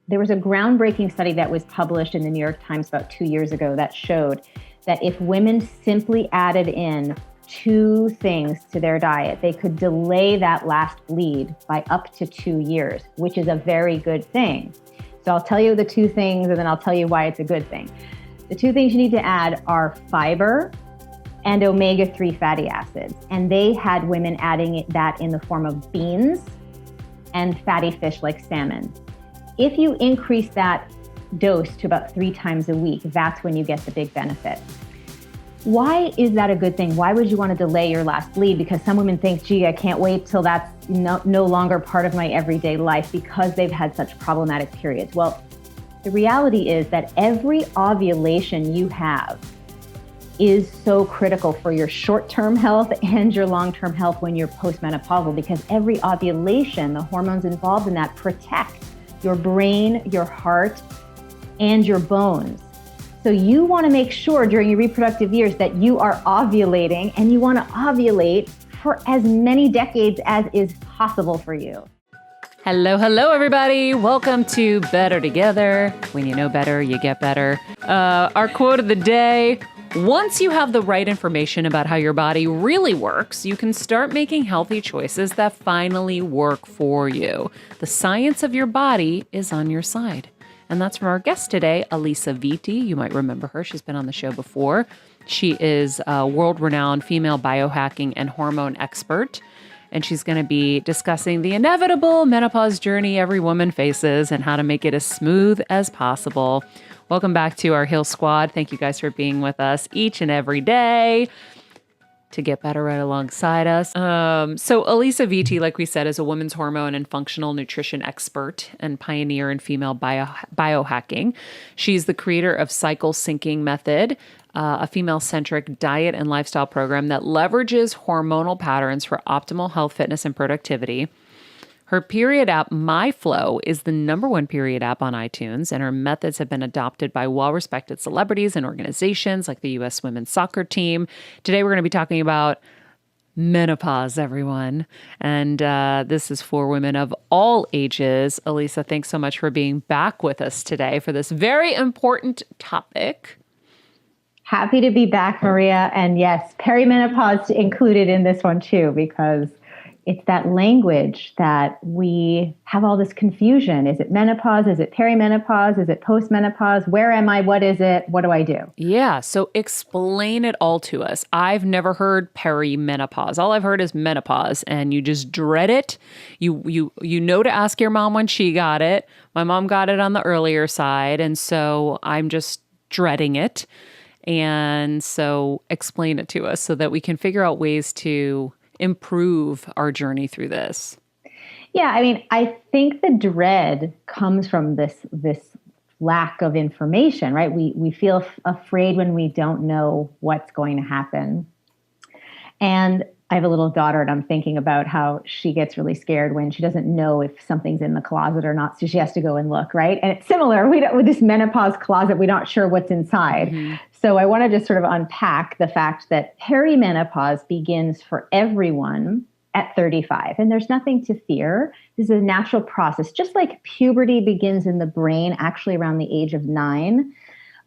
there was a groundbreaking study that was published in the New York Times about 2 years ago that showed that if women simply added in 2 things to their diet, they could delay that last bleed by up to 2 years, which is a very good thing. So I'll tell you the 2 things and then I'll tell you why it's a good thing. The 2 things you need to add are fiber and omega-3 fatty acids. And they had women adding that in the form of beans and fatty fish like salmon. If you increase that dose to about 3 times a week, that's when you get the big benefit. Why is that a good thing? Why would you want to delay your last bleed? Because some women think, gee, I can't wait till that's no longer part of my everyday life because they've had such problematic periods. Well, the reality is that every ovulation you have is so critical for your short-term health and your long-term health when you're postmenopausal, because every ovulation, the hormones involved in that protect your brain, your heart, and your bones. So you want to make sure during your reproductive years that you are ovulating, and you want to ovulate for as many decades as is possible for you. Hello, everybody. Welcome to Better Together. When you know better, you get better. Our quote of the day: once you have the right information about how your body really works, you can start making healthy choices that finally work for you. The science of your body is on your side. And that's from our guest today, Alisa Viti. You might remember her. She's been on the show before. She is a world-renowned female biohacking and hormone expert. And she's going to be discussing the inevitable menopause journey every woman faces and how to make it as smooth as possible. Welcome back to our Heal Squad. Thank you guys for being with us each and every day to get better right alongside us. So Alisa Viti, like we said, is a women's hormone and functional nutrition expert and pioneer in female biohacking. She's the creator of Cycle Syncing Method, a female-centric diet and lifestyle program that leverages hormonal patterns for optimal health, fitness, and productivity. Her period app, MyFlow, is the #1 period app on iTunes, and her methods have been adopted by well-respected celebrities and organizations like the U.S. women's soccer team. Today, we're going to be talking about menopause, everyone. And this is for women of all ages. Alisa, thanks so much for being back with us today for this very important topic. Happy to be back, Maria. And yes, perimenopause included in this one too, because it's that language that we have all this confusion. Is it menopause? Is it perimenopause? Is it postmenopause? Where am I? What is it? What do I do? Yeah. So explain it all to us. I've never heard perimenopause. All I've heard is menopause, and you just dread it. You know to ask your mom when she got it. My mom got it on the earlier side, and so I'm just dreading it. And so explain it to us so that we can figure out ways to improve our journey through this. Yeah, I mean, I think the dread comes from this lack of information, right? We feel afraid when we don't know what's going to happen. And I have a little daughter, and I'm thinking about how she gets really scared when she doesn't know if something's in the closet or not. So she has to go and look, right? And it's similar with this menopause closet. We're not sure what's inside. Mm-hmm. So I want to just sort of unpack the fact that perimenopause begins for everyone at 35. And there's nothing to fear. This is a natural process. Just like puberty begins in the brain, actually around the age of 9.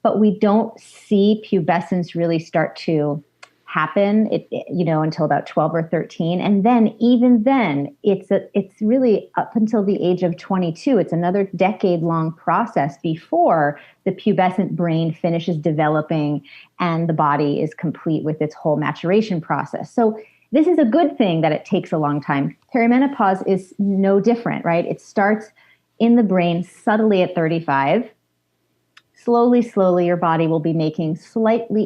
But we don't see pubescence really start to happen, until about 12 or 13. And then even then, it's really up until the age of 22. It's another decade-long process before the pubescent brain finishes developing and the body is complete with its whole maturation process. So this is a good thing that it takes a long time. Perimenopause is no different, right? It starts in the brain subtly at 35. Slowly, your body will be making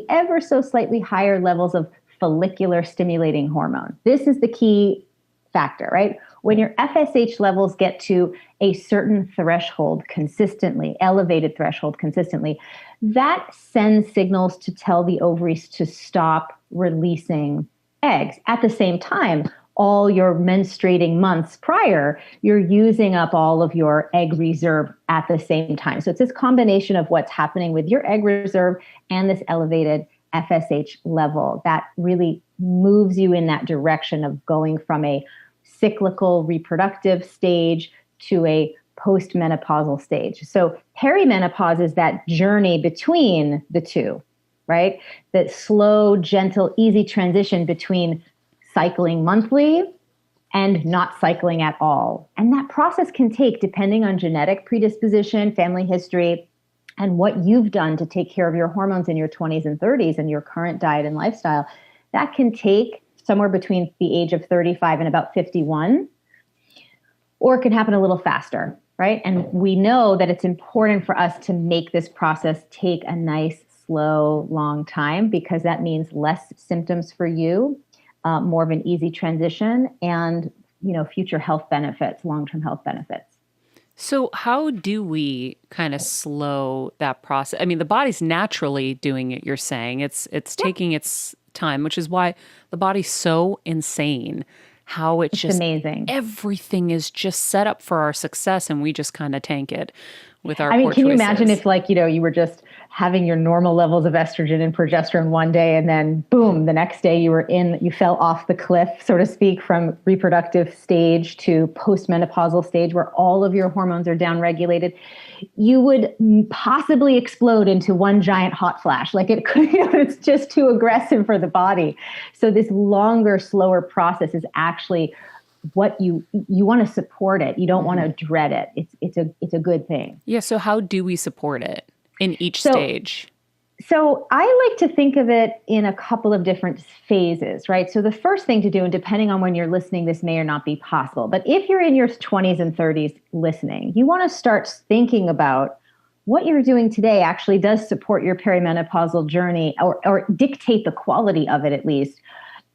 ever so slightly higher levels of follicular stimulating hormone. This is the key factor, right? When your FSH levels get to a certain threshold consistently, elevated threshold consistently, that sends signals to tell the ovaries to stop releasing eggs. At the same time, all your menstruating months prior, you're using up all of your egg reserve at the same time. So it's this combination of what's happening with your egg reserve and this elevated FSH level that really moves you in that direction of going from a cyclical reproductive stage to a postmenopausal stage. So perimenopause is that journey between the two, right? That slow, gentle, easy transition between cycling monthly and not cycling at all. And that process can take, depending on genetic predisposition, family history, and what you've done to take care of your hormones in your 20s and 30s and your current diet and lifestyle, that can take somewhere between the age of 35 and about 51, or it can happen a little faster, right? And we know that it's important for us to make this process take a nice, slow, long time, because that means less symptoms for you, more of an easy transition, and future health benefits, long-term health benefits. So how do we kind of slow that process? I mean, the body's naturally doing it, you're saying. It's taking its time, which is why the body's so insane. How it's just amazing. Everything is just set up for our success, and we just kind of tank it with our poor choices. Can you imagine if you were just having your normal levels of estrogen and progesterone one day, and then boom, the next day you fell off the cliff, so to speak, from reproductive stage to postmenopausal stage where all of your hormones are downregulated. You would possibly explode into one giant hot flash. Like it could, it's just too aggressive for the body. So this longer, slower process is actually what you want to support it. You don't want to dread it. It's a good thing. Yeah. So how do we support it in each stage? So I like to think of it in a couple of different phases, right? So the first thing to do, and depending on when you're listening, this may or not be possible, but if you're in your 20s and 30s listening, you want to start thinking about what you're doing today actually does support your perimenopausal journey, or dictate the quality of it, at least,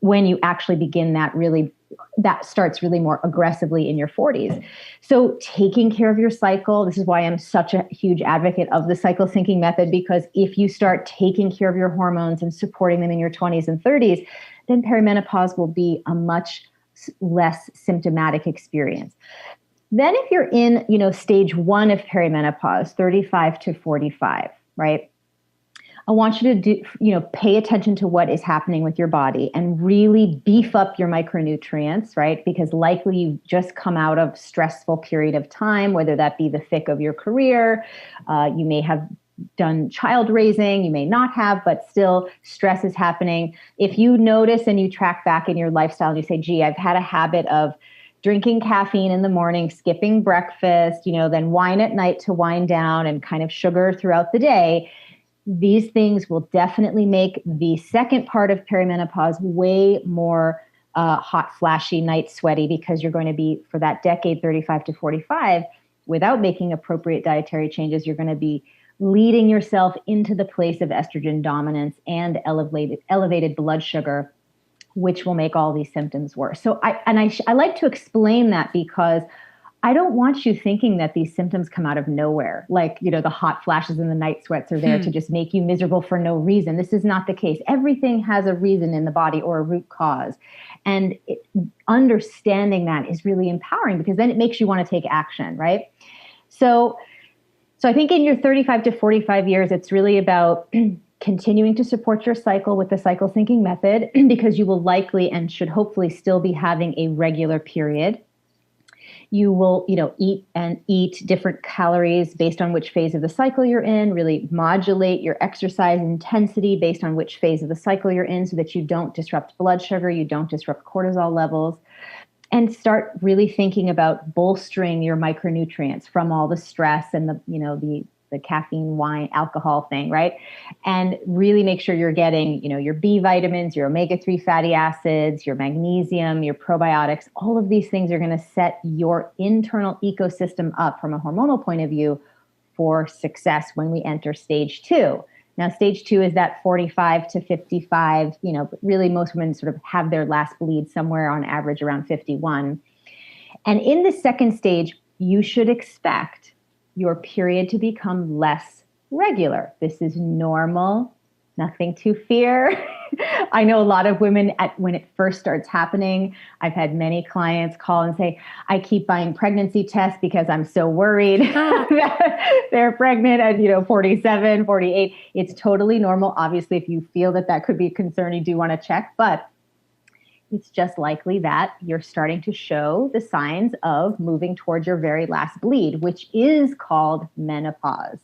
when you actually begin that starts really more aggressively in your 40s. So taking care of your cycle, this is why I'm such a huge advocate of the cycle syncing method, because if you start taking care of your hormones and supporting them in your 20s and 30s, then perimenopause will be a much less symptomatic experience. Then if you're in, stage 1 of perimenopause, 35 to 45, right? I want you to pay attention to what is happening with your body and really beef up your micronutrients, right? Because likely you've just come out of stressful period of time, whether that be the thick of your career. You may have done child raising, you may not have, but still stress is happening. If you notice and you track back in your lifestyle and you say, gee, I've had a habit of drinking caffeine in the morning, skipping breakfast, then wine at night to wind down, and kind of sugar throughout the day, these things will definitely make the second part of perimenopause way more hot, flashy, night sweaty, because you're going to be, for that decade, 35 to 45, without making appropriate dietary changes, you're going to be leading yourself into the place of estrogen dominance and elevated blood sugar, which will make all these symptoms worse. So I like to explain that, because I don't want you thinking that these symptoms come out of nowhere. Like, the hot flashes and the night sweats are there to just make you miserable for no reason. This is not the case. Everything has a reason in the body, or a root cause. And understanding that is really empowering, because then it makes you want to take action, right? So I think in your 35 to 45 years, it's really about continuing to support your cycle with the cycle syncing method, because you will likely and should hopefully still be having a regular period. You will, eat different calories based on which phase of the cycle you're in, really modulate your exercise intensity based on which phase of the cycle you're in, so that you don't disrupt blood sugar, you don't disrupt cortisol levels, and start really thinking about bolstering your micronutrients from all the stress and the caffeine, wine, alcohol thing, right? And really make sure you're getting, your B vitamins, your omega-3 fatty acids, your magnesium, your probiotics. All of these things are going to set your internal ecosystem up from a hormonal point of view for success when we enter stage 2. Now, stage 2 is that 45 to 55, really most women sort of have their last bleed somewhere on average around 51. And in the second stage, you should expect your period to become less regular. This is normal, nothing to fear. I know a lot of women, when it first starts happening, I've had many clients call and say, I keep buying pregnancy tests because I'm so worried that they're pregnant at 47, 48. It's totally normal. Obviously, if you feel that could be a concern, you do want to check. But it's just likely that you're starting to show the signs of moving towards your very last bleed, which is called menopause.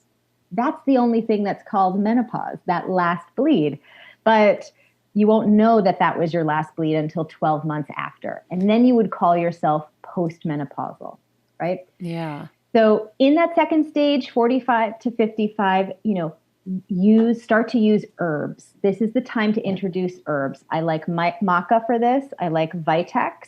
That's the only thing that's called menopause, that last bleed. But you won't know that that was your last bleed until 12 months after. And then you would call yourself postmenopausal, right? Yeah. So in that second stage, 45 to 55, start to use herbs. This is the time to introduce herbs. I like Maca for this. I like Vitex.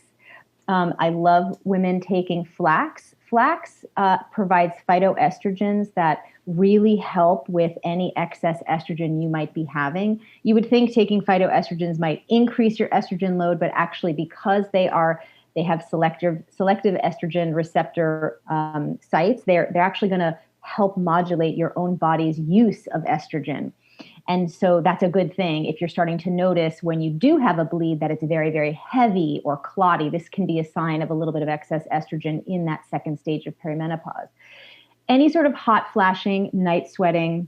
I love women taking Flax. Flax provides phytoestrogens that really help with any excess estrogen you might be having. You would think taking phytoestrogens might increase your estrogen load, but actually because they have selective estrogen receptor sites, they're actually going to help modulate your own body's use of estrogen. And so that's a good thing. If you're starting to notice when you do have a bleed that it's very, very heavy or clotty, this can be a sign of a little bit of excess estrogen in that second stage of perimenopause. Any sort of hot flashing, night sweating,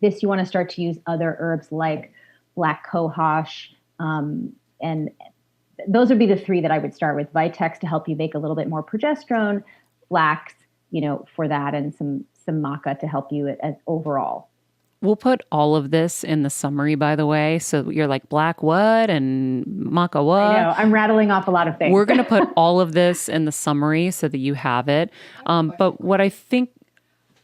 this you want to start to use other herbs like black cohosh, and those would be the three that I would start with. Vitex to help you make a little bit more progesterone, Flax, for that, and some Maca to help you as overall. We'll put all of this in the summary, by the way. So you're like, black what and Maca what? I know. I'm rattling off a lot of things. We're going to put all of this in the summary so that you have it. But what I think...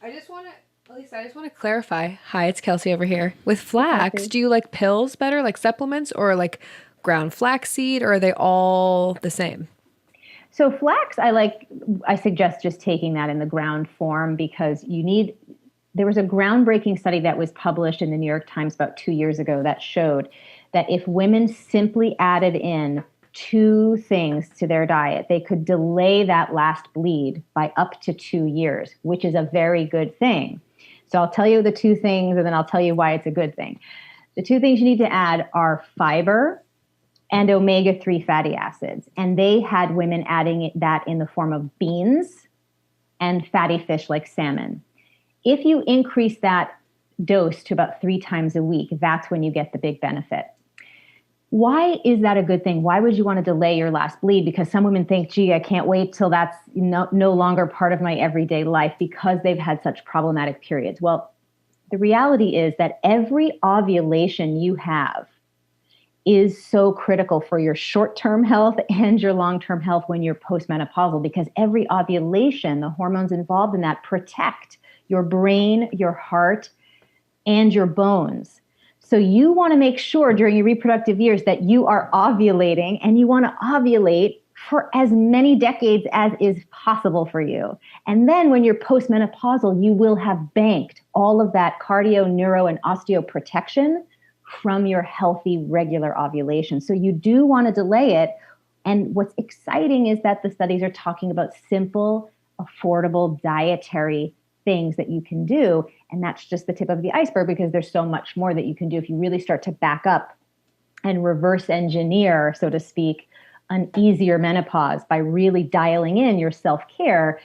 Alisa, I just want to clarify. Hi, it's Kelsey over here. With Flax, do you like pills better, like supplements, or like ground flaxseed, or are they all the same? So Flax, I suggest just taking that in the ground form because there was a groundbreaking study that was published in the New York Times about 2 years ago that showed that if women simply added in 2 things to their diet, they could delay that last bleed by up to 2 years, which is a very good thing. So I'll tell you the 2 things and then I'll tell you why it's a good thing. The 2 things you need to add are fiber and omega-3 fatty acids. And they had women adding that in the form of beans and fatty fish like salmon. If you increase that dose to about 3 times a week, that's when you get the big benefit. Why is that a good thing? Why would you want to delay your last bleed? Because some women think, gee, I can't wait till that's no longer part of my everyday life because they've had such problematic periods. Well, the reality is that every ovulation you have is so critical for your short-term health and your long-term health when you're postmenopausal, because every ovulation, the hormones involved in that protect your brain, your heart, and your bones. So you want to make sure during your reproductive years that you are ovulating, and you want to ovulate for as many decades as is possible for you. And then when you're postmenopausal, you will have banked all of that cardio, neuro, and osteo protection from your healthy, regular ovulation. So you do want to delay it. And what's exciting is that the studies are talking about simple, affordable dietary things that you can do. And that's just the tip of the iceberg because there's so much more that you can do if you really start to back up and reverse engineer, so to speak, an easier menopause by really dialing in your self-care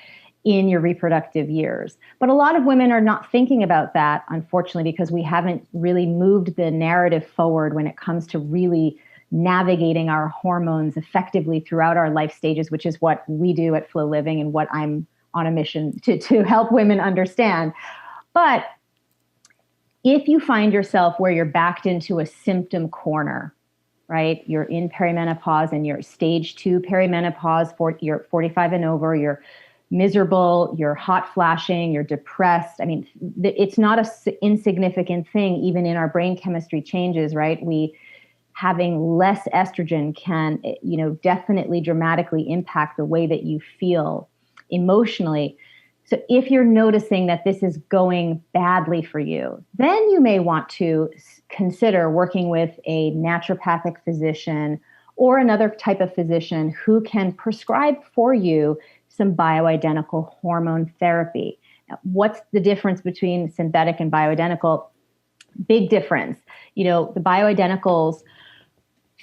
in your reproductive years. But a lot of women are not thinking about that, unfortunately, because we haven't really moved the narrative forward when it comes to really navigating our hormones effectively throughout our life stages, which is what we do at Flow Living and what I'm on a mission to help women understand. But if you find yourself where you're backed into a symptom corner, right? You're in perimenopause and you're stage 2 perimenopause, you're 45 and over, you're miserable, you're hot flashing, you're depressed. I mean, it's not an insignificant thing, even in our brain chemistry changes, right? Having less estrogen can, definitely dramatically impact the way that you feel emotionally. So if you're noticing that this is going badly for you, then you may want to consider working with a naturopathic physician or another type of physician who can prescribe for you some bioidentical hormone therapy. Now, what's the difference between synthetic and bioidentical? Big difference. The bioidenticals,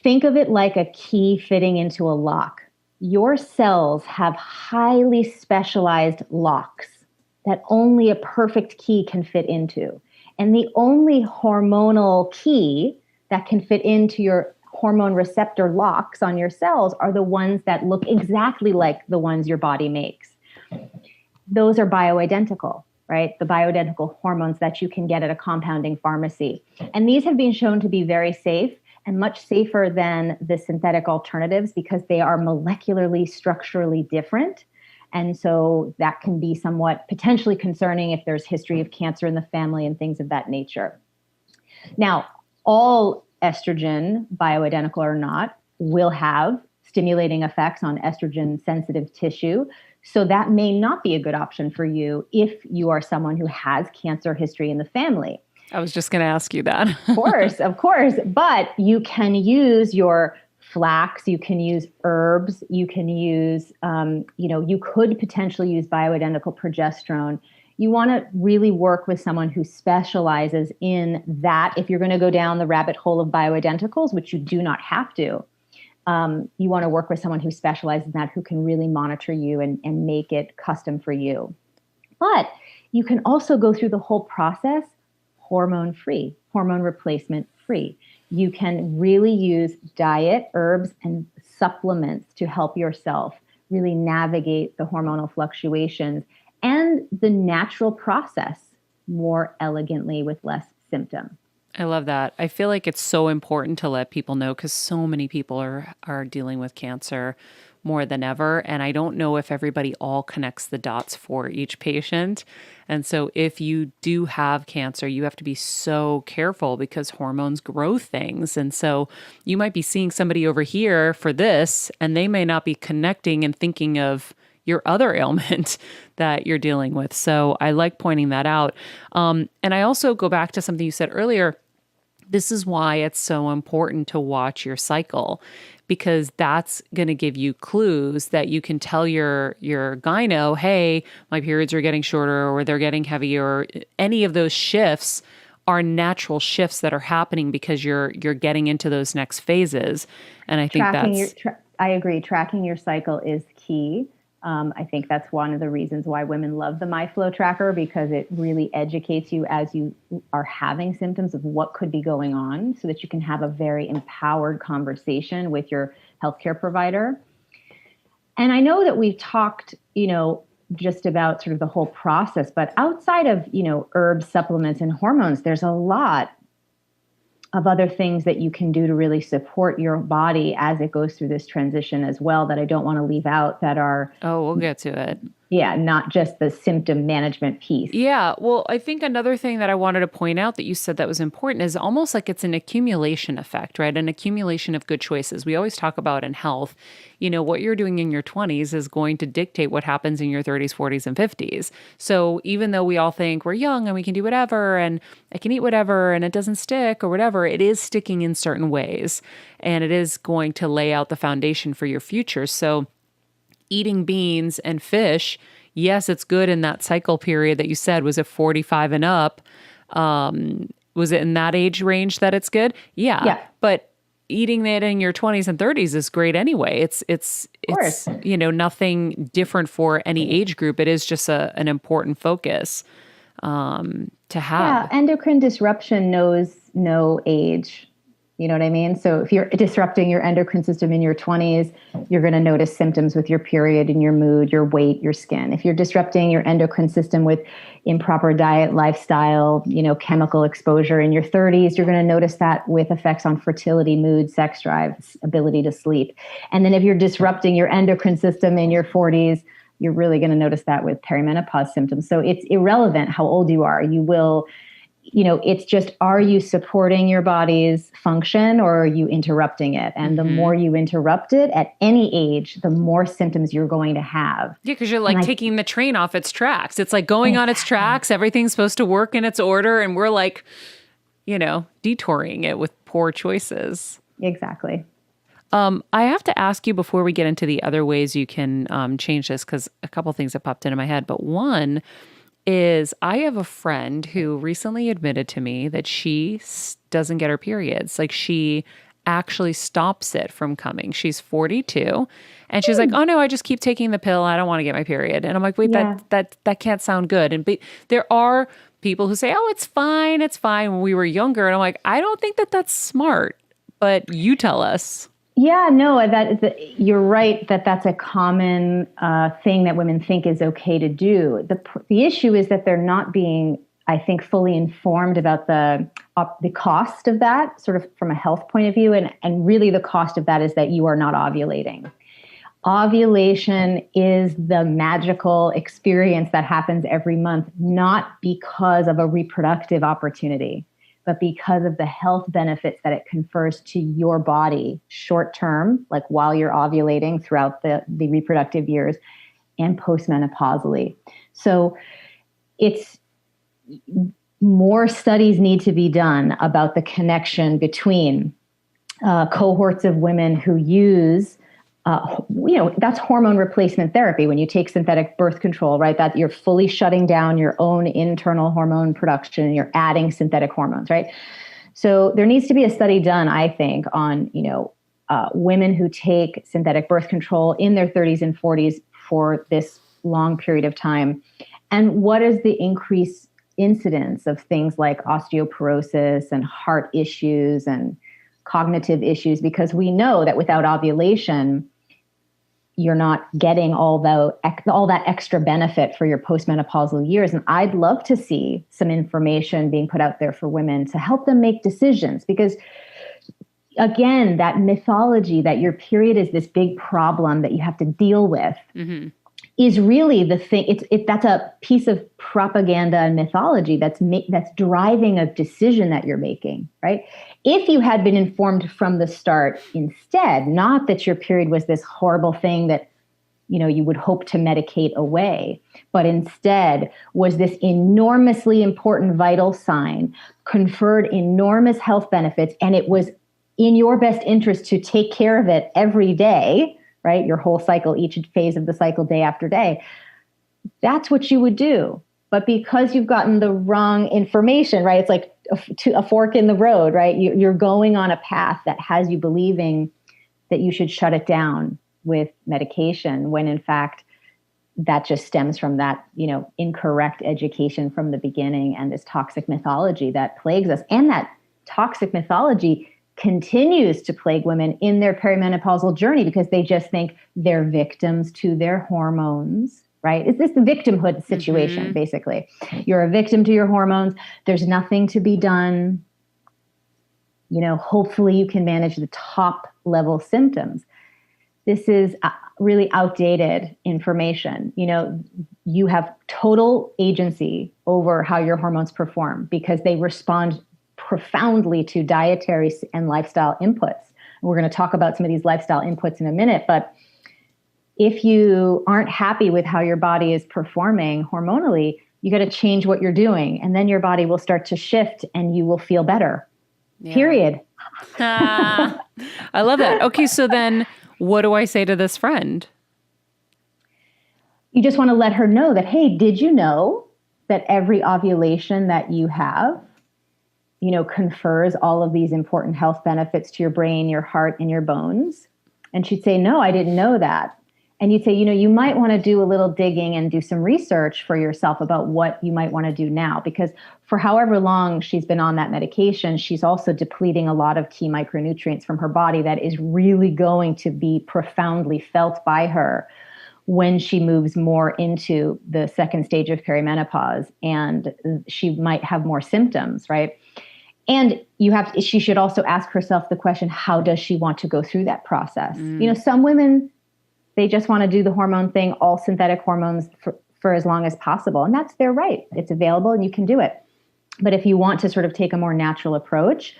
think of it like a key fitting into a lock. Your cells have highly specialized locks that only a perfect key can fit into. And the only hormonal key that can fit into your hormone receptor locks on your cells are the ones that look exactly like the ones your body makes. Those are bioidentical, right? The bioidentical hormones that you can get at a compounding pharmacy. And these have been shown to be very safe and much safer than the synthetic alternatives because they are molecularly, structurally different. And so that can be somewhat potentially concerning if there's history of cancer in the family and things of that nature. Now, all estrogen, bioidentical or not, will have stimulating effects on estrogen-sensitive tissue. So that may not be a good option for you if you are someone who has cancer history in the family. I was just going to ask you that. Of course. But you can use your flax, you can use herbs, you can use, you could potentially use bioidentical progesterone. You want to really work with someone who specializes in that. If you're going to go down the rabbit hole of bioidenticals, which you do not have to, you want to work with someone who specializes in that, who can really monitor you and make it custom for you. But you can also go through the whole process hormone-free, hormone replacement-free. You can really use diet, herbs, and supplements to help yourself really navigate the hormonal fluctuations and the natural process more elegantly with less symptom. I love that. I feel like it's so important to let people know because so many people are dealing with cancer more than ever. And I don't know if everybody all connects the dots for each patient. And so if you do have cancer, you have to be so careful because hormones grow things. And so you might be seeing somebody over here for this, and they may not be connecting and thinking of your other ailment that you're dealing with. So I like pointing that out. And I also go back to something you said earlier. This is why it's so important to watch your cycle, because that's going to give you clues that you can tell your gyno, hey, my periods are getting shorter or they're getting heavier. Or any of those shifts are natural shifts that are happening because you're getting into those next phases. And I think I agree. Tracking your cycle is key. I think that's one of the reasons why women love the MyFlow tracker, because it really educates you as you are having symptoms of what could be going on so that you can have a very empowered conversation with your healthcare provider. And I know that we've talked, just about sort of the whole process, but outside of, herbs, supplements, and hormones, there's a lot of other things that you can do to really support your body as it goes through this transition as well that I don't want to leave out that are... Oh, we'll get to it. Yeah, not just the symptom management piece. Yeah. Well, I think another thing that I wanted to point out that you said that was important is almost like it's an accumulation effect, right? An accumulation of good choices. We always talk about in health, what you're doing in your 20s is going to dictate what happens in your 30s, 40s, and 50s. So even though we all think we're young and we can do whatever and I can eat whatever and it doesn't stick or whatever, it is sticking in certain ways. And it is going to lay out the foundation for your future. So eating beans and fish, yes, it's good in that cycle period that you said. Was it 45 and up? Was it in that age range that it's good? Yeah. But eating that in your 20s and 30s is great anyway. It's nothing different for any age group. It is just an important focus to have. Yeah, endocrine disruption knows no age. You know what I mean? So if you're disrupting your endocrine system in your 20s, you're going to notice symptoms with your period and your mood, your weight, your skin. If you're disrupting your endocrine system with improper diet, lifestyle, chemical exposure in your 30s, you're going to notice that with effects on fertility, mood, sex drive, ability to sleep. And then if you're disrupting your endocrine system in your 40s, you're really going to notice that with perimenopause symptoms. So it's irrelevant how old you are. You will... it's just, are you supporting your body's function or are you interrupting it? And the more you interrupt it at any age, the more symptoms you're going to have. Yeah, because you're taking the train off its tracks. It's like going on its tracks. Everything's supposed to work in its order. And we're detouring it with poor choices. Exactly. I have to ask you before we get into the other ways you can change this, because a couple things have popped into my head. But one is I have a friend who recently admitted to me that she doesn't get her periods. Like she actually stops it from coming. She's 42 and she's like, oh no, I just keep taking the pill. I don't want to get my period. And I'm like, wait, that can't sound good. But there are people who say, oh, it's fine. It's fine. When we were younger. And I'm like, I don't think that that's smart. but you tell us. Yeah, no, you're right that that's a common thing that women think is okay to do. The issue is that they're not being, I think, fully informed about the cost of that, sort of from a health point of view, and really the cost of that is that you are not ovulating. Ovulation is the magical experience that happens every month, not because of a reproductive opportunity, but because of the health benefits that it confers to your body short term, like while you're ovulating throughout the reproductive years, and postmenopausally. So more studies need to be done about the connection between cohorts of women who use that's hormone replacement therapy. When you take synthetic birth control, right, that you're fully shutting down your own internal hormone production and you're adding synthetic hormones, right? So there needs to be a study done, I think, on, women who take synthetic birth control in their 30s and 40s for this long period of time. And what is the increased incidence of things like osteoporosis and heart issues and cognitive issues? Because we know that without ovulation, you're not getting all that extra benefit for your postmenopausal years. And I'd love to see some information being put out there for women to help them make decisions. Because again, that mythology that your period is this big problem that you have to deal with is really the thing. That's a piece of propaganda and mythology that's driving a decision that you're making, right? If you had been informed from the start instead, not that your period was this horrible thing that, you would hope to medicate away, but instead was this enormously important vital sign, conferred enormous health benefits, and it was in your best interest to take care of it every day, right? Your whole cycle, each phase of the cycle, day after day. That's what you would do. But because you've gotten the wrong information, right? It's like a fork in the road, right? You're going on a path that has you believing that you should shut it down with medication, when in fact, that just stems from that, incorrect education from the beginning and this toxic mythology that plagues us. And that toxic mythology continues to plague women in their perimenopausal journey because they just think they're victims to their hormones, right? It's this victimhood situation, basically. You're a victim to your hormones. There's nothing to be done. Hopefully you can manage the top level symptoms. This is really outdated information. You have total agency over how your hormones perform because they respond profoundly to dietary and lifestyle inputs. We're going to talk about some of these lifestyle inputs in a minute, but if you aren't happy with how your body is performing hormonally, you got to change what you're doing, and then your body will start to shift and you will feel better. Yeah. Period. I love that. Okay, so then what do I say to this friend? You just want to let her know that, hey, did you know that every ovulation that you have, confers all of these important health benefits to your brain, your heart, and your bones? And she'd say, no, I didn't know that. And you'd say, you might want to do a little digging and do some research for yourself about what you might want to do now, because for however long she's been on that medication, she's also depleting a lot of key micronutrients from her body that is really going to be profoundly felt by her when she moves more into the second stage of perimenopause, and she might have more symptoms, right? And she should also ask herself the question, how does she want to go through that process? Some women, they just want to do the hormone thing, all synthetic hormones for as long as possible. And that's their right. It's available and you can do it. But if you want to sort of take a more natural approach,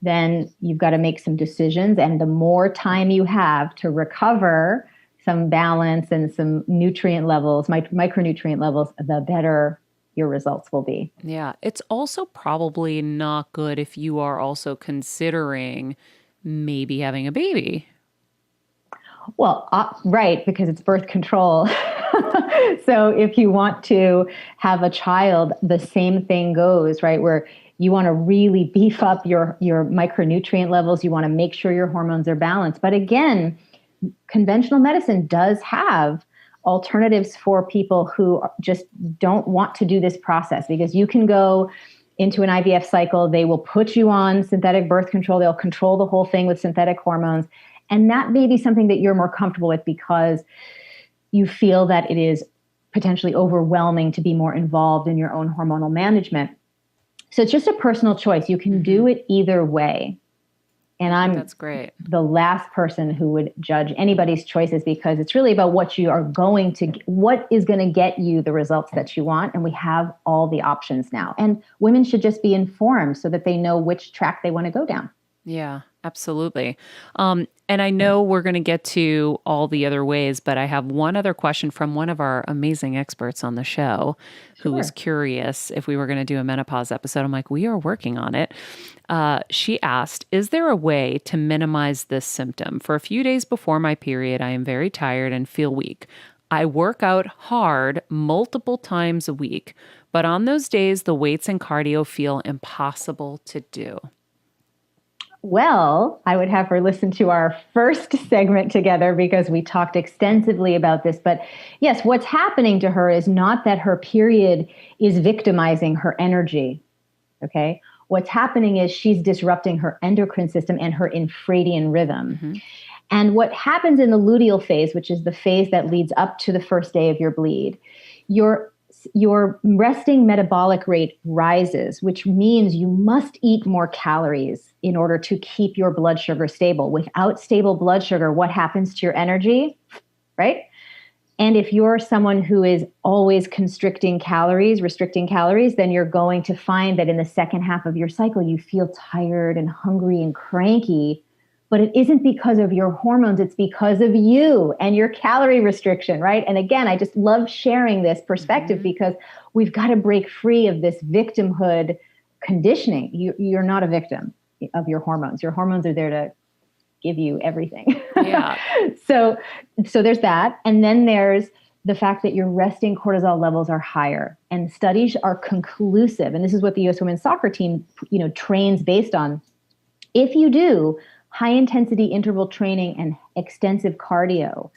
then you've got to make some decisions. And the more time you have to recover some balance and some nutrient levels, micronutrient levels, the better your results will be. Yeah. It's also probably not good if you are also considering maybe having a baby. Well, right, because it's birth control. So if you want to have a child, the same thing goes, right? Where you want to really beef up your micronutrient levels. You want to make sure your hormones are balanced. But again, conventional medicine does have alternatives for people who just don't want to do this process, because you can go into an IVF cycle. They will put you on synthetic birth control. They'll control the whole thing with synthetic hormones. And that may be something that you're more comfortable with because you feel that it is potentially overwhelming to be more involved in your own hormonal management. So it's just a personal choice. You can do it either way. And That's great. the last person who would judge anybody's choices, because it's really about what is going to get you the results that you want. And we have all the options now. And women should just be informed so that they know which track they want to go down. Yeah, absolutely. And I know we're going to get to all the other ways, but I have one other question from one of our amazing experts on the show who was curious if we were going to do a menopause episode. I'm like, we are working on it. She asked, is there a way to minimize this symptom? For a few days before my period, I am very tired and feel weak. I work out hard multiple times a week, but on those days, the weights and cardio feel impossible to do. Well, I would have her listen to our first segment together because we talked extensively about this. But yes, what's happening to her is not that her period is victimizing her energy. Okay. What's happening is she's disrupting her endocrine system and her infradian rhythm. Mm-hmm. And what happens in the luteal phase, which is the phase that leads up to the first day of your bleed, your resting metabolic rate rises, which means you must eat more calories in order to keep your blood sugar stable. Without stable blood sugar, what happens to your energy, right? And if you're someone who is always restricting calories, then you're going to find that in the second half of your cycle, you feel tired and hungry and cranky. But it isn't because of your hormones, it's because of you and your calorie restriction, right? And again, I just love sharing this perspective because we've got to break free of this victimhood conditioning. You're not a victim of your hormones. Your hormones are there to give you everything. Yeah. So there's that. And then there's the fact that your resting cortisol levels are higher. And studies are conclusive. And this is what the U.S. women's soccer team, trains based on. If you do high intensity interval training and extensive cardio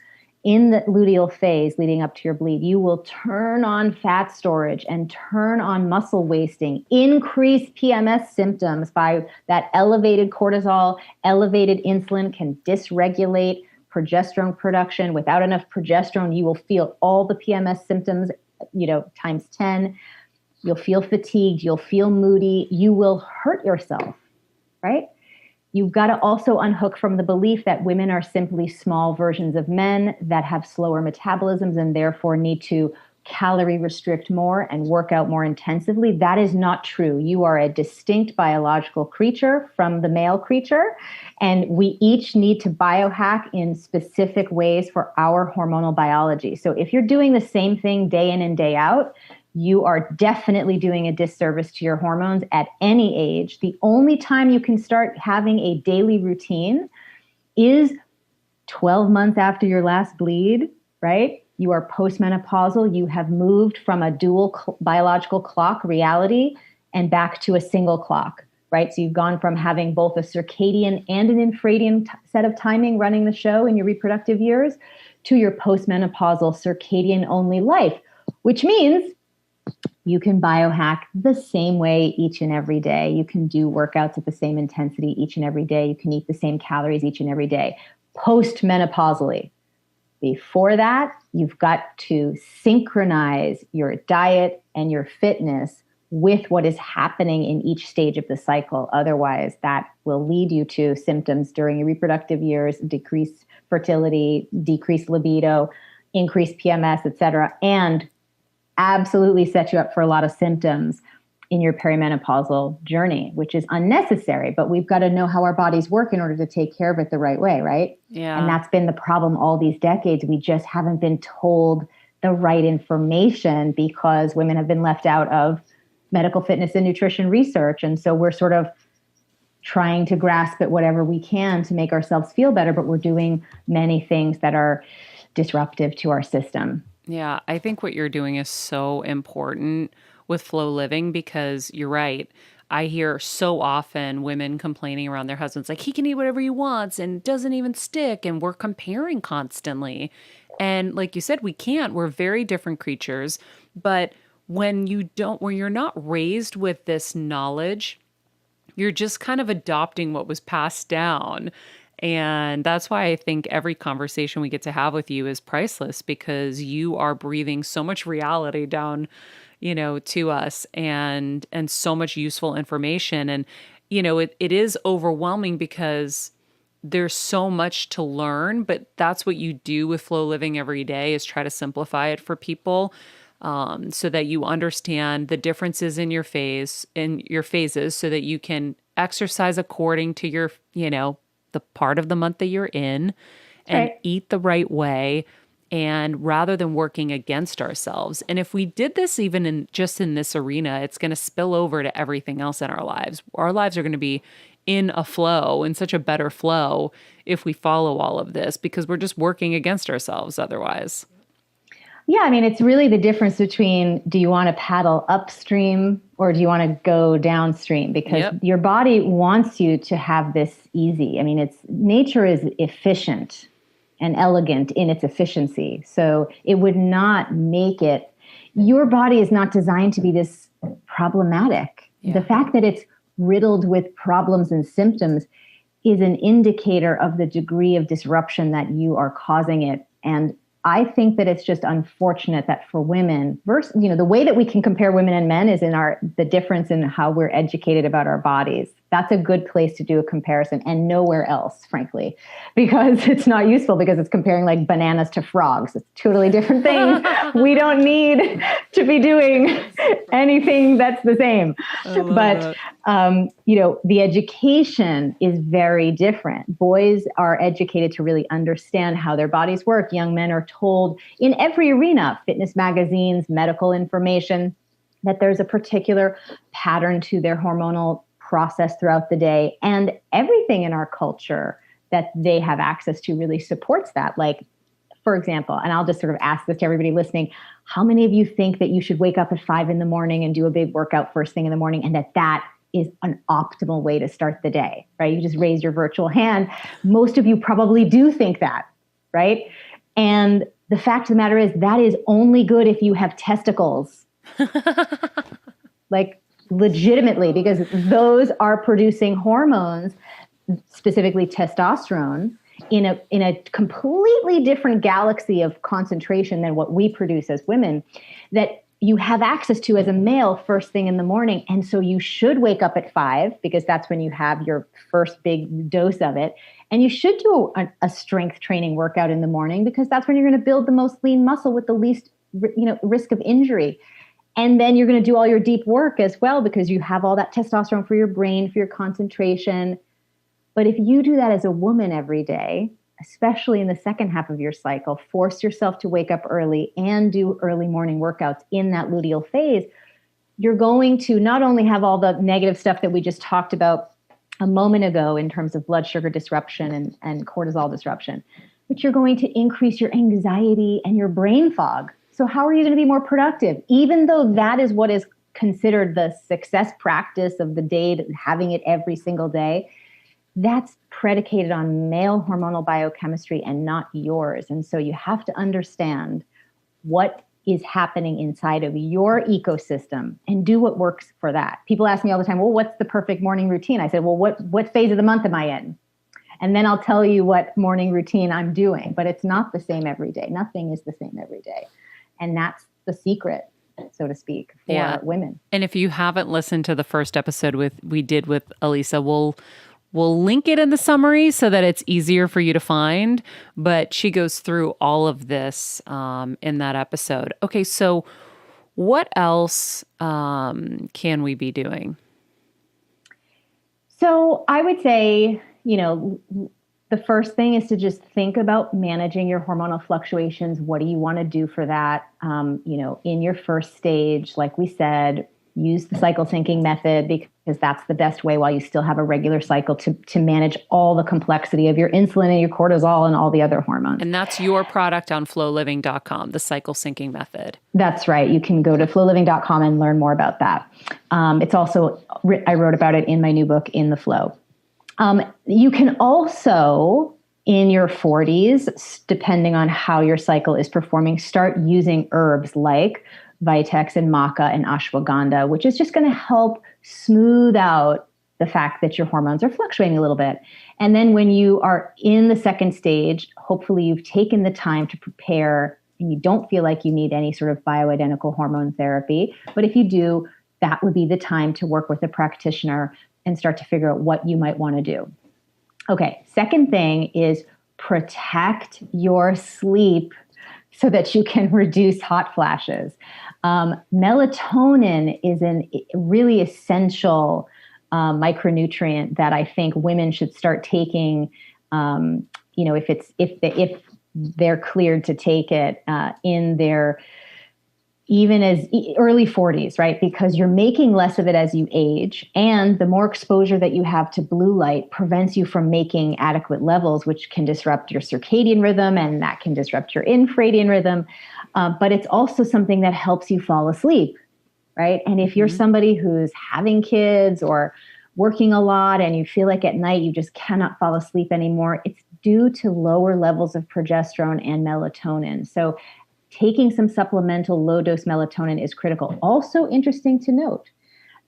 in the luteal phase leading up to your bleed, you will turn on fat storage and turn on muscle wasting, increase PMS symptoms by that elevated cortisol, elevated insulin can dysregulate progesterone production. Without enough progesterone, you will feel all the PMS symptoms, times 10. You'll feel fatigued, you'll feel moody, you will hurt yourself, right? You've got to also unhook from the belief that women are simply small versions of men that have slower metabolisms and therefore need to calorie restrict more and work out more intensively. That is not true. You are a distinct biological creature from the male creature, and we each need to biohack in specific ways for our hormonal biology. So if you're doing the same thing day in and day out, you are definitely doing a disservice to your hormones at any age. The only time you can start having a daily routine is 12 months after your last bleed, right? You are postmenopausal. You have moved from a dual biological clock reality and back to a single clock, right? So you've gone from having both a circadian and an infradian set of timing running the show in your reproductive years to your postmenopausal circadian only life, which means you can biohack the same way each and every day. You can do workouts at the same intensity each and every day. You can eat the same calories each and every day. Postmenopausally. Before that, you've got to synchronize your diet and your fitness with what is happening in each stage of the cycle. Otherwise, that will lead you to symptoms during your reproductive years, decreased fertility, decreased libido, increased PMS, et cetera, and absolutely set you up for a lot of symptoms in your perimenopausal journey, which is unnecessary, but we've got to know how our bodies work in order to take care of it the right way, right? Yeah. And that's been the problem all these decades. We just haven't been told the right information because women have been left out of medical fitness and nutrition research. And so we're sort of trying to grasp at whatever we can to make ourselves feel better, but we're doing many things that are disruptive to our system. Yeah, I think what you're doing is so important with flow living because you're right. I hear so often women complaining around their husbands, like, he can eat whatever he wants and doesn't even stick. And we're comparing constantly. And like you said, we can't. We're very different creatures. But when you're not raised with this knowledge, you're just kind of adopting what was passed down. And that's why I think every conversation we get to have with you is priceless, because you are breathing so much reality down, to us, and so much useful information. And, it is overwhelming because there's so much to learn, but that's what you do with Flow Living every day, is try to simplify it for people, so that you understand the differences in your phases, so that you can exercise according to your, the part of the month that you're in, and eat the right way, and rather than working against ourselves. And if we did this even in this arena, it's going to spill over to everything else in our lives. Our lives are going to be in such a better flow if we follow all of this, because we're just working against ourselves otherwise. Yeah, I mean, it's really the difference between, do you want to paddle upstream or do you want to go downstream? Because your body wants you to have this easy. I mean, nature is efficient and elegant in its efficiency. So it would not make it, your body is not designed to be this problematic. The fact that it's riddled with problems and symptoms is an indicator of the degree of disruption that you are causing it. And I think that it's just unfortunate that for women, the way that we can compare women and men is in the difference in how we're educated about our bodies. That's a good place to do a comparison, and nowhere else, frankly, because it's not useful, because it's comparing like bananas to frogs. It's totally different things. We don't need to be doing anything that's the same. But, the education is very different. Boys are educated to really understand how their bodies work. Young men are told in every arena, fitness magazines, medical information, that there's a particular pattern to their hormonal process throughout the day, and everything in our culture that they have access to really supports that. Like, for example, and I'll just sort of ask this to everybody listening, how many of you think that you should wake up at 5 a.m. and do a big workout first thing in the morning, and that is an optimal way to start the day, right? You just raise your virtual hand. Most of you probably do think that, right? And the fact of the matter is that is only good if you have testicles. Like, legitimately, because those are producing hormones, specifically testosterone, in a completely different galaxy of concentration than what we produce as women, that you have access to as a male first thing in the morning. And so you should wake up at 5, because that's when you have your first big dose of it. And you should do a strength training workout in the morning, because that's when you're going to build the most lean muscle with the least risk of injury. And then you're going to do all your deep work as well, because you have all that testosterone for your brain, for your concentration. But if you do that as a woman every day, especially in the second half of your cycle, force yourself to wake up early and do early morning workouts in that luteal phase, you're going to not only have all the negative stuff that we just talked about a moment ago in terms of blood sugar disruption and cortisol disruption, but you're going to increase your anxiety and your brain fog. So how are you going to be more productive? Even though that is what is considered the success practice of the day, having it every single day, that's predicated on male hormonal biochemistry and not yours. And so you have to understand what is happening inside of your ecosystem and do what works for that. People ask me all the time, well, what's the perfect morning routine? I said, well, what phase of the month am I in? And then I'll tell you what morning routine I'm doing. But it's not the same every day. Nothing is the same every day. And that's the secret, so to speak, for women. And if you haven't listened to the first episode we did with Alisa, we'll link it in the summary so that it's easier for you to find. But she goes through all of this in that episode. Okay, so what else can we be doing? So I would say, the first thing is to just think about managing your hormonal fluctuations. What do you want to do for that? In your first stage, like we said, use the cycle syncing method, because that's the best way while you still have a regular cycle to manage all the complexity of your insulin and your cortisol and all the other hormones. And that's your product on flowliving.com, the cycle syncing method. That's right. You can go to flowliving.com and learn more about that. It's also, I wrote about it in my new book, In the Flow. You can also, in your 40s, depending on how your cycle is performing, start using herbs like Vitex and Maca and Ashwagandha, which is just going to help smooth out the fact that your hormones are fluctuating a little bit. And then when you are in the second stage, hopefully you've taken the time to prepare and you don't feel like you need any sort of bioidentical hormone therapy. But if you do, that would be the time to work with a practitioner and start to figure out what you might want to do. Okay, second thing is protect your sleep so that you can reduce hot flashes. Melatonin is a really essential micronutrient that I think women should start taking. If they're cleared to take it in their even as early 40s, right? Because you're making less of it as you age, and the more exposure that you have to blue light prevents you from making adequate levels, which can disrupt your circadian rhythm, and that can disrupt your infradian rhythm. But it's also something that helps you fall asleep, right? And if you're somebody who's having kids or working a lot and you feel like at night you just cannot fall asleep anymore, it's due to lower levels of progesterone and melatonin. So taking some supplemental low-dose melatonin is critical. Also interesting to note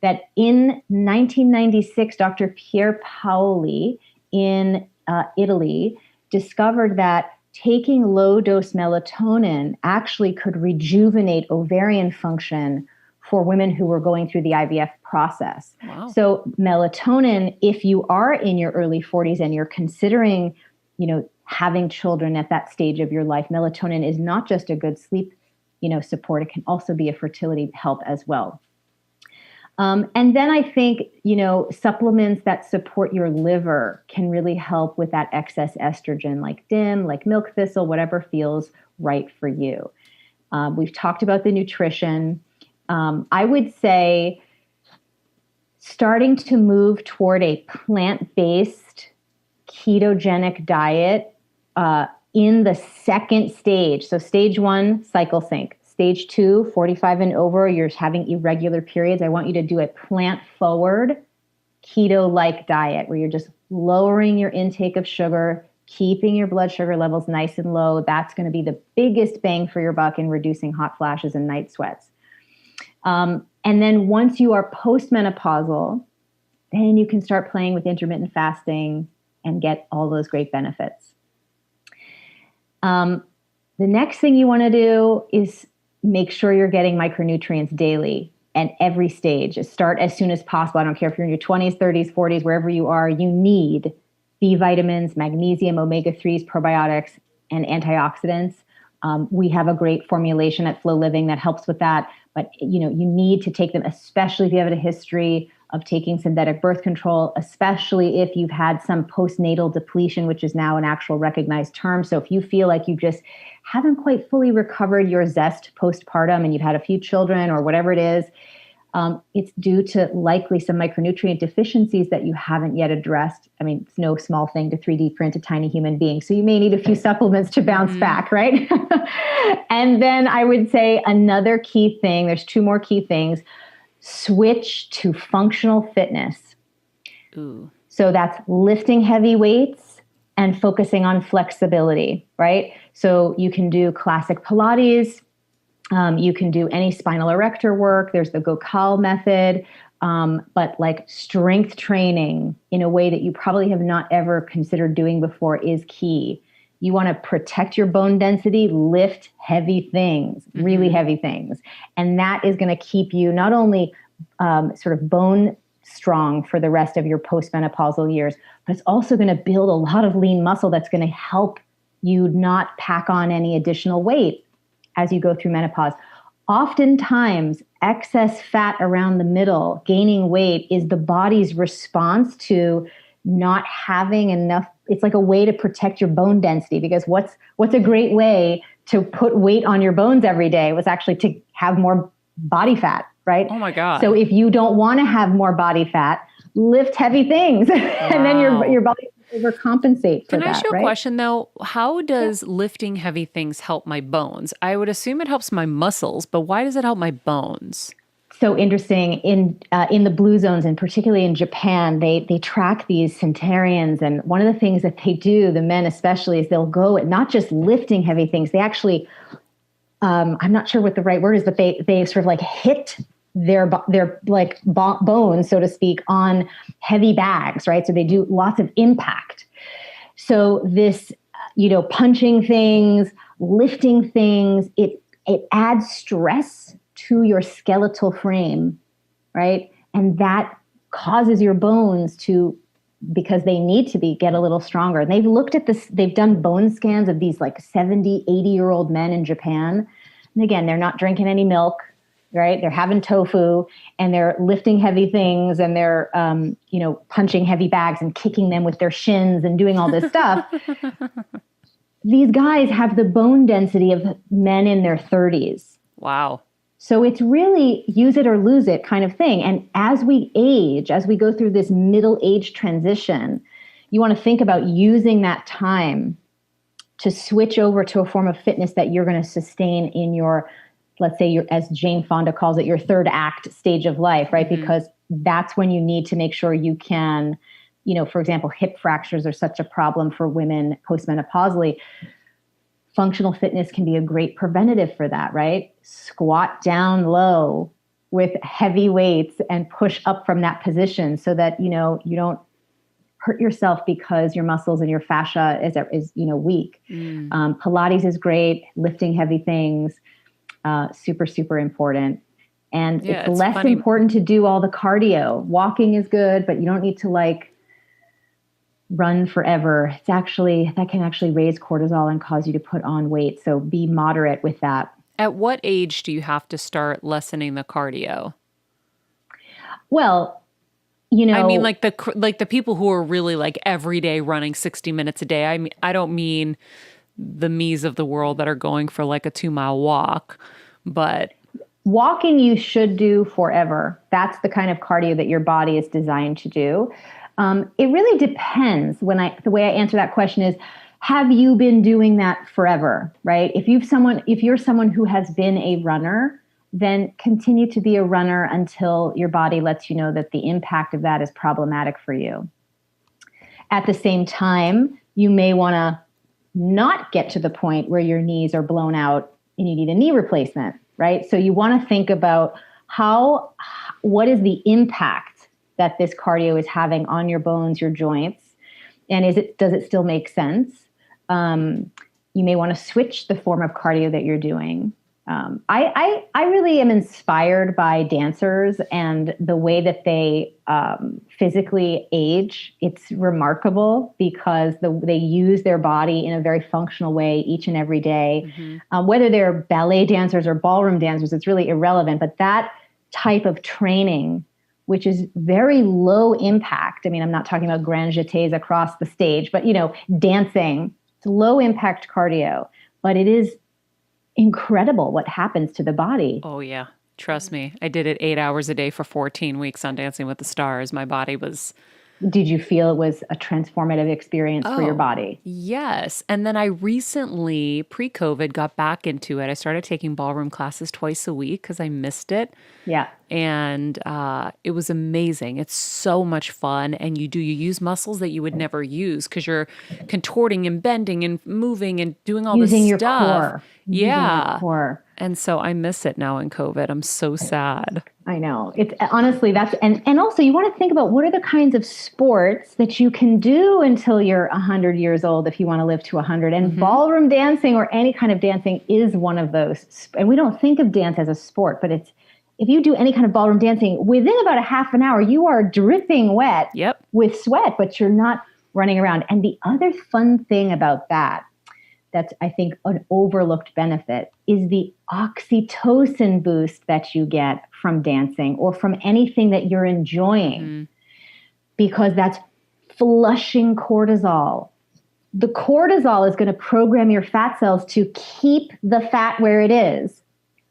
that in 1996, Dr. Pier Paoli in Italy discovered that taking low-dose melatonin actually could rejuvenate ovarian function for women who were going through the IVF process. Wow. So melatonin, if you are in your early 40s and you're considering, having children at that stage of your life, melatonin is not just a good sleep, support. It can also be a fertility help as well. And then I think, supplements that support your liver can really help with that excess estrogen, like DIM, like milk thistle, whatever feels right for you. We've talked about the nutrition. I would say starting to move toward a plant-based ketogenic diet in the second stage. So stage 1, cycle sync. Stage 2, 45 and over, you're having irregular periods. I want you to do a plant-forward keto-like diet where you're just lowering your intake of sugar, keeping your blood sugar levels nice and low. That's going to be the biggest bang for your buck in reducing hot flashes and night sweats. And then once you are postmenopausal, then you can start playing with intermittent fasting and get all those great benefits. The next thing you want to do is make sure you're getting micronutrients daily and every stage. Start as soon as possible. I don't care if you're in your 20s, 30s, 40s, wherever you are, you need B vitamins, magnesium, omega-3s, probiotics, and antioxidants. We have a great formulation at Flow Living that helps with that, but you need to take them, especially if you have a history of taking synthetic birth control, especially if you've had some postnatal depletion, which is now an actual recognized term. So if you feel like you just haven't quite fully recovered your zest postpartum and you've had a few children or whatever it is, it's due to likely some micronutrient deficiencies that you haven't yet addressed. I mean, it's no small thing to 3D print a tiny human being. So you may need a few supplements to bounce back, right? And then I would say another key thing, there's 2 more key things. Switch to functional fitness. Ooh. So that's lifting heavy weights and focusing on flexibility, right? So you can do classic Pilates. You can do any spinal erector work. There's the Gokal method. But like strength training in a way that you probably have not ever considered doing before is key. You want to protect your bone density, lift heavy things, really heavy things. And that is going to keep you not only sort of bone strong for the rest of your postmenopausal years, but it's also going to build a lot of lean muscle that's going to help you not pack on any additional weight as you go through menopause. Oftentimes, excess fat around the middle, gaining weight, is the body's response to not having enough. It's like a way to protect your bone density, because what's a great way to put weight on your bones every day was actually to have more body fat, right? Oh my God. So if you don't want to have more body fat, lift heavy things. And then your body will overcompensate for that. Can I ask you a right? question though? How does lifting heavy things help my bones? I would assume it helps my muscles, but why does it help my bones? So interesting. In the blue zones, and particularly in Japan, they track these centenarians, and one of the things that they do, the men especially, is they'll go at not just lifting heavy things, they actually I'm not sure what the right word is, but they sort of like hit their like bones, so to speak, on heavy bags, right? So they do lots of impact. So this, punching things, lifting things, it adds stress to your skeletal frame, right? And that causes your bones to, because they need to get a little stronger. And they've looked at this, they've done bone scans of these like 70, 80-year-old men in Japan. And again, they're not drinking any milk, right? They're having tofu and they're lifting heavy things and they're, punching heavy bags and kicking them with their shins and doing all this stuff. These guys have the bone density of men in their 30s. Wow. So it's really use it or lose it kind of thing. And as we age, as we go through this middle age transition, you want to think about using that time to switch over to a form of fitness that you're going to sustain in your, let's say, as Jane Fonda calls it, your third act stage of life, right? Mm-hmm. Because that's when you need to make sure you can, for example, hip fractures are such a problem for women postmenopausally. Functional fitness can be a great preventative for that, right? Squat down low with heavy weights and push up from that position so that, you don't hurt yourself because your muscles and your fascia is weak. Pilates is great. Lifting heavy things, super, super important. And it's less important to do all the cardio. Walking is good, but you don't need to run forever. That can actually raise cortisol and cause you to put on weight. So be moderate with that. At what age do you have to start lessening the cardio? Well, I mean, like the people who are really like every day running 60 minutes a day. I mean, I don't mean the me's of the world that are going for like a 2-mile walk, but walking you should do forever. That's the kind of cardio that your body is designed to do. It really depends. The way I answer that question is, have you been doing that forever, right? If you're someone who has been a runner, then continue to be a runner until your body lets you know that the impact of that is problematic for you. At the same time, you may want to not get to the point where your knees are blown out and you need a knee replacement, right? So you want to think about what is the impact that this cardio is having on your bones, your joints, and does it still make sense? You may want to switch the form of cardio that you're doing. I really am inspired by dancers and the way that they physically age. It's remarkable because they use their body in a very functional way each and every day. Mm-hmm. Whether they're ballet dancers or ballroom dancers, it's really irrelevant. But that type of training, which is very low impact. I mean, I'm not talking about grand jetés across the stage, but dancing, it's low impact cardio, but it is incredible what happens to the body. Oh yeah. Trust me. I did it 8 hours a day for 14 weeks on Dancing with the Stars. My body was... Did you feel it was a transformative experience for your body? Yes. And then I recently, pre-COVID, got back into it. I started taking ballroom classes twice a week because I missed it. Yeah. And it was amazing. It's so much fun. And you use muscles that you would never use because you're contorting and bending and moving and doing all Using this your stuff. Core. Yeah. Using your core. And so I miss it now in COVID. I'm so sad. I know. It's honestly, and also you want to think about what are the kinds of sports that you can do until you're 100 years old if you want to live to 100. And mm-hmm. ballroom dancing or any kind of dancing is one of those. And we don't think of dance as a sport, but if you do any kind of ballroom dancing, within about a half an hour, you are dripping wet with sweat, but you're not running around. And the other fun thing about that's, I think, an overlooked benefit is the oxytocin boost that you get from dancing or from anything that you're enjoying, because that's flushing cortisol. The cortisol is going to program your fat cells to keep the fat where it is.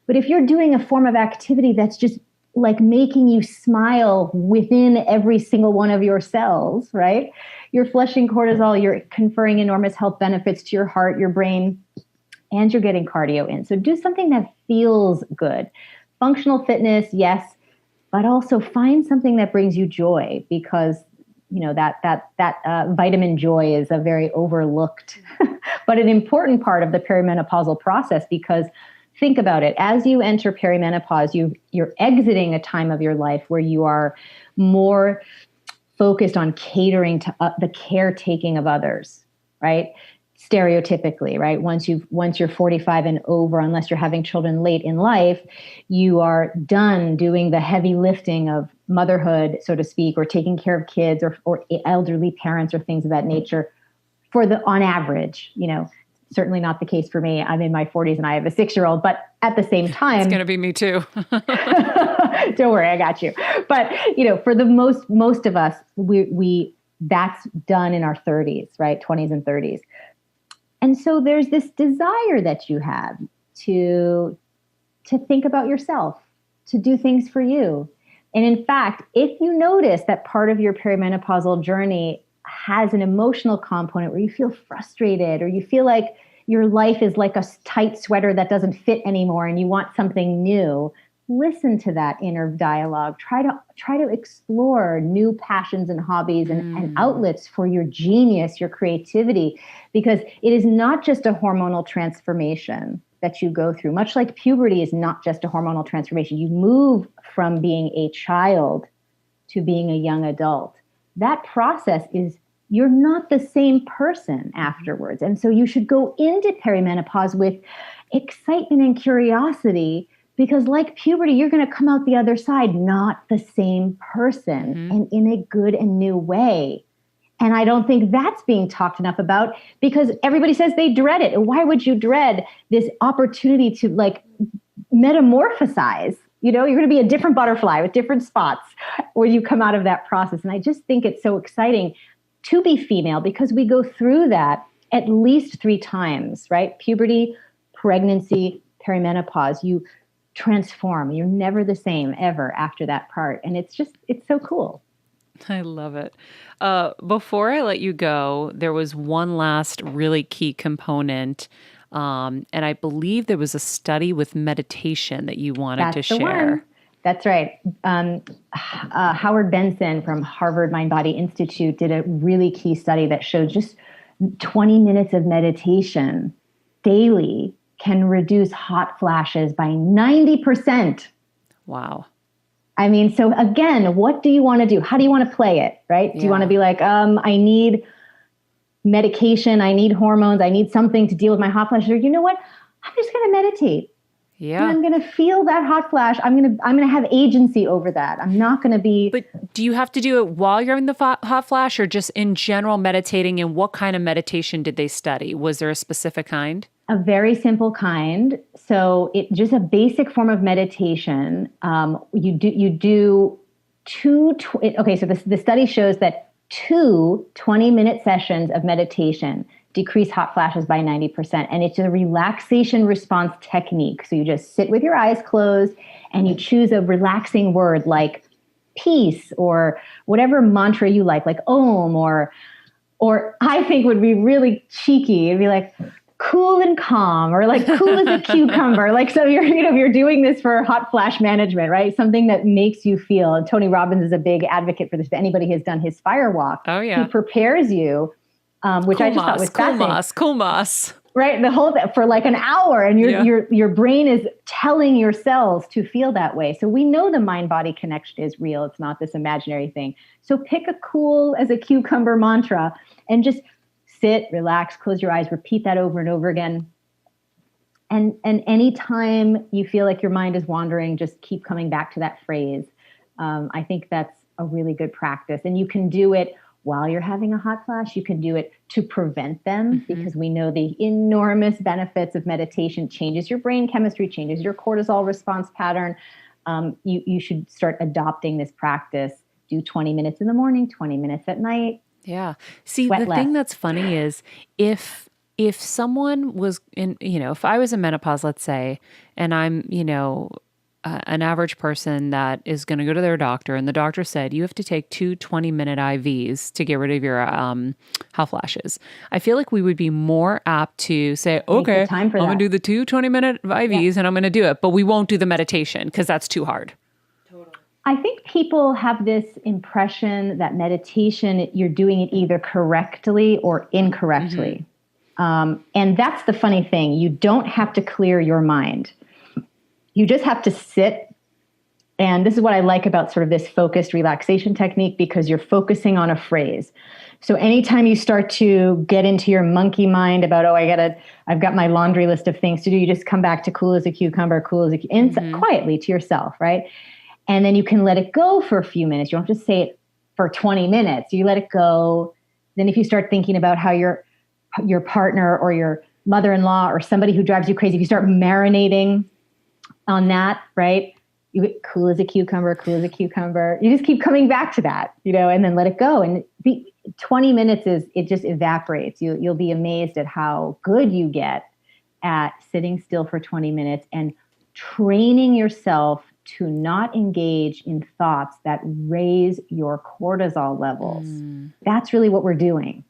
But if you're doing a form of activity that's just like making you smile within every single one of your cells, right? You're flushing cortisol, you're conferring enormous health benefits to your heart, your brain, and you're getting cardio in. So do something that feels good. Functional fitness, yes, but also find something that brings you joy, because that vitamin joy is a very overlooked, but an important part of the perimenopausal process, because think about it. As you enter perimenopause, you're exiting a time of your life where you are more focused on catering to the caretaking of others, right? Stereotypically, right? Once you're 45 and over, unless you're having children late in life, you are done doing the heavy lifting of motherhood, so to speak, or taking care of kids or elderly parents or things of that nature on average, certainly not the case for me. I'm in my 40s and I have a 6-year-old, but at the same time, it's going to be me too. Don't worry, I got you. But, for the most of us, we that's done in our 30s, right? 20s and 30s. And so there's this desire that you have to think about yourself, to do things for you. And in fact, if you notice that part of your perimenopausal journey has an emotional component where you feel frustrated or you feel like your life is like a tight sweater that doesn't fit anymore and you want something new, listen to that inner dialogue. Try to explore new passions and hobbies and outlets for your genius, your creativity, because it is not just a hormonal transformation that you go through. Much like puberty is not just a hormonal transformation. You move from being a child to being a young adult. That process is, you're not the same person afterwards. And so you should go into perimenopause with excitement and curiosity, because like puberty, you're going to come out the other side not the same person, and in a good and new way. And I don't think that's being talked enough about, because everybody says they dread it. Why would you dread this opportunity to metamorphosize? You're going to be a different butterfly with different spots when you come out of that process. And I just think it's so exciting to be female, because we go through that at least 3 times, right? Puberty, pregnancy, perimenopause. You transform. You're never the same ever after that part. And it's so cool. I love it. Before I let you go, there was one last really key component. And I believe there was a study with meditation that you wanted to share. One. That's right. Howard Benson from Harvard Mind Body Institute did a really key study that showed just 20 minutes of meditation daily can reduce hot flashes by 90%. Wow. I mean, so again, what do you want to do? How do you want to play it, right? Do you want to be like, I need medication, I need hormones, I need something to deal with my hot flashes? Or you know what? I'm just going to meditate. Yeah. And I'm going to feel that hot flash. I'm going to have agency over that. I'm not going to be. But do you have to do it while you're in the hot flash, or just in general meditating? And what kind of meditation did they study? Was there a specific kind? A very simple kind. So it just a basic form of meditation. You do two. Okay, so the study shows that 2 20-minute sessions of meditation decrease hot flashes by 90%. And it's a relaxation response technique. So you just sit with your eyes closed and you choose a relaxing word like peace or whatever mantra you like Om, or I think would be really cheeky. It'd be like cool and calm, or like cool as a cucumber. Like, so you're doing this for hot flash management, right? Something that makes you feel. And Tony Robbins is a big advocate for this. If anybody has done his fire walk, he prepares you. Which I just thought was fascinating. Cool moss. Right, the whole for like an hour, and your brain is telling your cells to feel that way. So we know the mind-body connection is real. It's not this imaginary thing. So pick a cool as a cucumber mantra and just sit, relax, close your eyes, repeat that over and over again. And anytime you feel like your mind is wandering, just keep coming back to that phrase. I think that's a really good practice, and you can do it while you're having a hot flash. You can do it to prevent them, because we know the enormous benefits of meditation. Changes your brain chemistry, changes your cortisol response pattern. You should start adopting this practice. Do 20 minutes in the morning, 20 minutes at night. Yeah. See, the thing that's funny is if someone was in, if I was in menopause, let's say, and I'm, an average person that is going to go to their doctor, and the doctor said, you have to take 2 20-minute IVs to get rid of your hot flashes. I feel like we would be more apt to say, okay, I'm going to do the 2 20-minute IVs and I'm going to do it, but we won't do the meditation because that's too hard. Totally. I think people have this impression that meditation, you're doing it either correctly or incorrectly. And that's the funny thing. You don't have to clear your mind. you just have to sit. And this is what I like about sort of this focused relaxation technique, because you're focusing on a phrase. So anytime you start to get into your monkey mind about, I've got my laundry list of things to do, you just come back to cool as a cucumber, quietly to yourself, right? And then you can let it go for a few minutes. You don't have to say it for 20 minutes. You let it go. Then if you start thinking about how your partner or your mother-in-law or somebody who drives you crazy, if you start marinating on that, right? You get cool as a cucumber. You just keep coming back to that, and then let it go. And 20 minutes it just evaporates. You'll be amazed at how good you get at sitting still for 20 minutes and training yourself to not engage in thoughts that raise your cortisol levels. That's really what we're doing,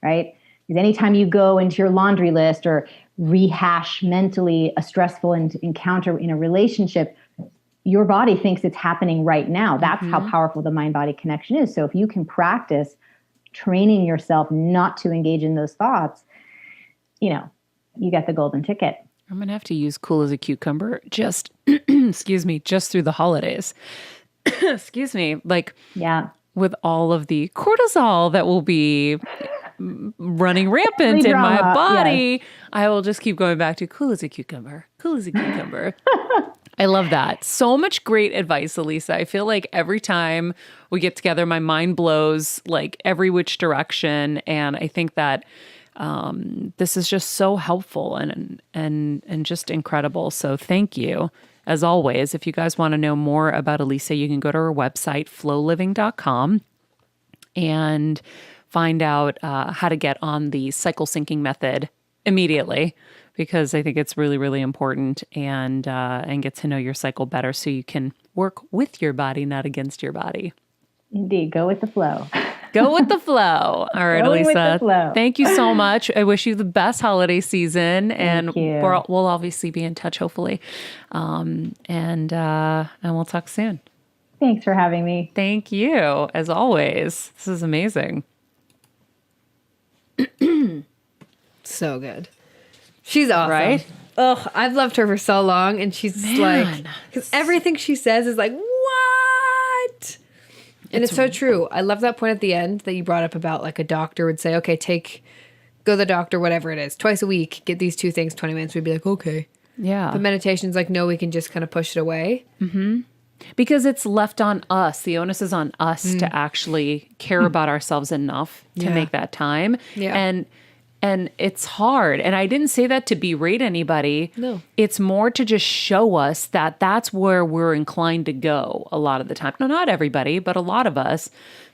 right? Because anytime you go into your laundry list or rehash mentally a stressful encounter in a relationship, your body thinks it's happening right now. That's how powerful the mind-body connection is. So if you can practice training yourself not to engage in those thoughts, you get the golden ticket. I'm going to have to use cool as a cucumber just, excuse me, just through the holidays. Excuse me. With all of the cortisol that will be running rampant in my body, yes. I will just keep going back to cool as a cucumber. I love that. So much great advice, Alisa. I feel like every time we get together, my mind blows like every which direction. And I think that this is just so helpful and just incredible. So thank you. As always, if you guys want to know more about Alisa, you can go to her website, flowliving.com, and find out how to get on the cycle syncing method immediately, because I think it's really, really important, and get to know your cycle better so you can work with your body, not against your body. Indeed. Go with the flow. Go with the flow. All right, Alisa. Thank you so much. I wish you the best holiday season, and we'll obviously be in touch, hopefully. And we'll talk soon. Thanks for having me. Thank you, as always. This is amazing. So good. She's awesome. Right? Oh, I've loved her for so long, and she's because everything she says is like, what? And it's so true. I love that point at the end that you brought up about like a doctor would say, okay, go to the doctor, whatever it is, twice a week, get these 2 things, 20 minutes. We'd be like, okay. Yeah. But meditation's like, no, we can just kind of push it away. Mm-hmm. Because it's left on us. The onus is on us to actually care about ourselves enough to make that time. Yeah. And it's hard. And I didn't say that to berate anybody. No. It's more to just show us that that's where we're inclined to go a lot of the time. No, not everybody, but a lot of us.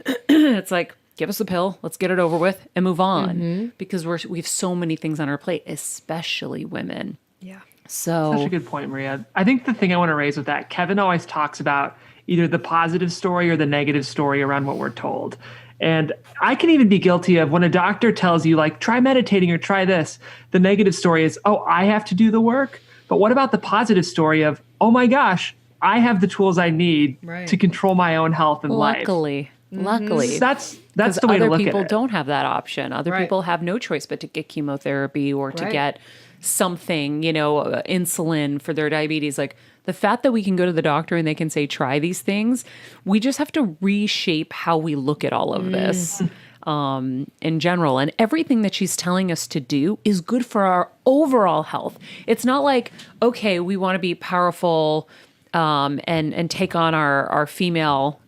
It's like, give us a pill, let's get it over with and move on. Because we have so many things on our plate, especially women. Yeah. So such a good point, Maria. I think the thing I want to raise with that, Kevin always talks about either the positive story or the negative story around what we're told. And I can even be guilty of when a doctor tells you, like, try meditating or try this. The negative story is, oh, I have to do the work. But what about the positive story of, oh my gosh, I have the tools I need to control my own health and life. Luckily. So that's the way to look at it. Other people don't have that option. Other people have no choice but to get chemotherapy or to get something, insulin for their diabetes. Like, the fact that we can go to the doctor and they can say, try these things, we just have to reshape how we look at all of this in general. And everything that she's telling us to do is good for our overall health. It's not like, okay, we want to be powerful and take on our female,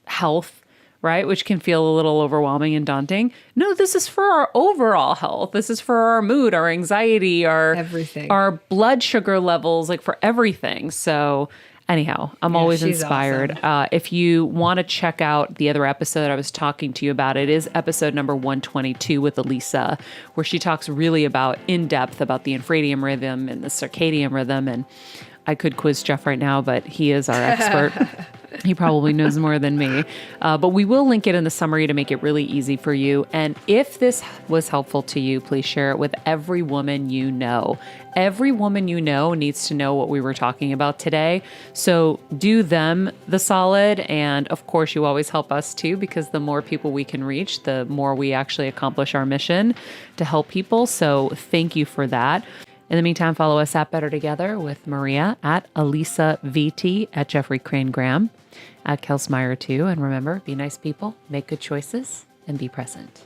health, right? Which can feel a little overwhelming and daunting. No, this is for our overall health. This is for our mood, our anxiety, everything, our blood sugar levels, like for everything. So anyhow, I'm always inspired. Awesome. If you want to check out the other episode that I was talking to you about, it is episode number 122 with Alisa, where she talks really in depth about the infradian rhythm and the circadian rhythm. And I could quiz Jeff right now, but he is our expert. He probably knows more than me. But we will link it in the summary to make it really easy for you. And if this was helpful to you, please share it with every woman you know. Every woman you know needs to know what we were talking about today. So do them the solid. And of course, you always help us too, because the more people we can reach, the more we actually accomplish our mission to help people. So thank you for that. In the meantime, follow us at Better Together with Maria, at Alisa VT, at Jeffrey Crane Graham, at Kelsmeyer too. And remember, be nice people, make good choices, and be present.